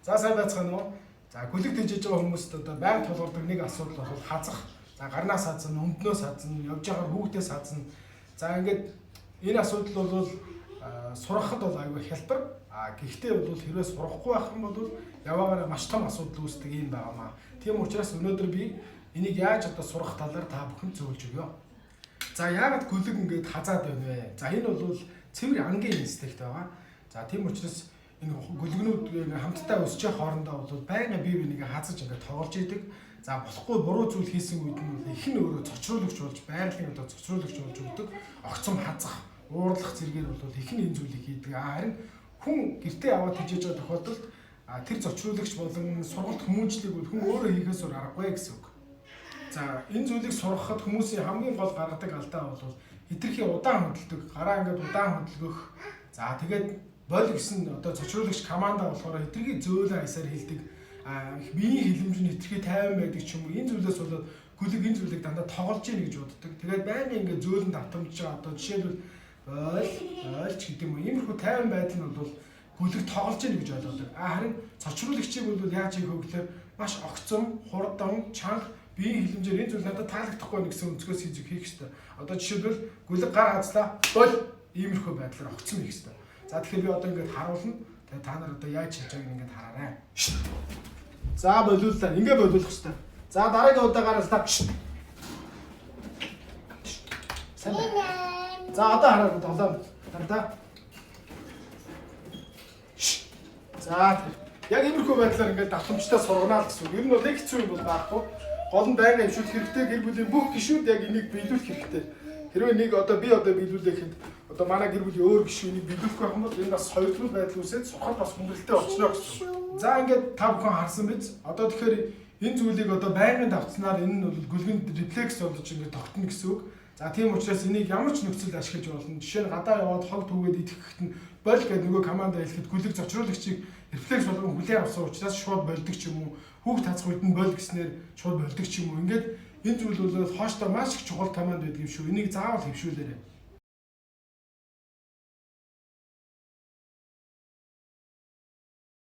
За сайн байцгаана уу? За гүлэг тэжээж байгаа хүмүүст одоо байнга тулгардаг нэг асуудал бол хазах. За гарнаас хазна, өмднөөс хазна, явж байгаа хүүхдээс хазна. За ингээд энэ асуудал бол сурахад бол аюул хялбар. Гэхдээ бол хэрвээ сурахгүй байх юм бол яваагаар маш том асуудал үүсдэг юм байнамаа. Тийм учраас өнөөдөр би энийг яаж одоо сурах талаар та бүхэнд зөвлөж өгье. За яагаад гүлэг ингээд хазаад байна вэ? За энэ бол цэвэр ангийн инстинкт байгаа. За тийм учраас энэ гүлгнүүд хамтдаа өсөж байгаа хоорондоо бол байнга бие бинийгээ хазаж ингээд тоглож идэг. За болохгүй буруу зүйл хийсэн үед нь их нь өөрөө цочруулагч болж байгалийн одоо цочруулагч болж өгдөг. Огцом хазах, уурлах зэргээр бол их нь энэ зүйлийг хийдэг. Харин хүн гэртээ аваад хижээж байгаа тохиолдолд тэр зочруулагч болон сургалт хүмүүжлийг бол хүн өөрөө хийхээс өөр аргагүй гэсэн үг. За энэ зүйлийг сургахад хүмүүсийн хамгийн гол гаргадаг алдаа бол хитрхи удаан хөдөлдөг, гараа ингээд удаан хөдөлгөх. За тэгээд бол гэсэн одоо зочруулагч команда болохоор хитрхи зөөлөн хаясаар хэлдэг. Биеийн хилэмж нь хитрхи тайван байдаг ч юм уу. Энэ зүйлээс болоод гүлэг энэ зүйлийг дандаа тоглож ийн гэж боддог. Тэгээд байнга ингээд зөөлөн давтамж байгаа одоо жишээлбэл ойлч гэдэг юм уу. Иймэрхүү тайван байдал нь бол гүлэг тоглож ийн гэж ойлгодог. Харин цочруулагчийг бол яаж хийх вэ гэхээр маш огцом, хурдан, чанга биеийн хилэмжээр энэ зүйл надад таалагдахгүй нэг гэсэн өнцгөөс хийх хэрэгтэй. Одоо жишээлбэл гүлэг гар хазлаа бол иймэрхүү байдлаар огцом хийх хэрэгтэй. За тэгэхээр би одоо ингээд харуулна. Тэгээ та нар одоо яаж хийж байгааг ингээд хараарай. За болиуллаа. Ингээд болиулах хэрэгтэй. За дараагийн удаагаараа та. За одоо хараад тоглоом. Хараа. За яг иймэрхүү байдлаар ингээд давтамжтай сургана л гэсэн үг. Ер нь бол хэцүү юм бол байхгүй. Гол нь байнга хөвшүүлэх хэрэгтэй. Гэр бүлийн бүх гишүүд яг энийг биелүүлэх хэрэгтэй. Хэрвээ нэг одоо биелүүлэхэд одоо манай гэр бүлийн өөр гишүүнийг биелүүлэх байх юм бол энэ бас хоёрдугаар байдал үүсээд сурахад бас хүндрэлтэй болчихно гэсэн. За ингээд та бүхэн харсан биз? Одоо тэгэхээр энэ зүйлийг одоо байнгын давтснаар энэ нь бол гүлгэнд рефлекс болж ингээд тогтно гэсэн үг. За тийм учраас энийг ямар ч нөхцөлд ашиглаж болно. Жишээ нь гадаа яваад хог түгээд идэх гэхэд нь боль гэдэг нөгөө команда хэлэхэд гүлэг зочруулагчийг рефлекс болгон хүлээн авсан учраас шууд болдог ч юм уу. Хүүхд тацх үед нь боль гэснээр шууд болдог ч юм уу. Ингээд энэ зүйл бол хооштой маш их чухал команд байдаг юм шүү. Энийг заавал хэвшүүлээрэй.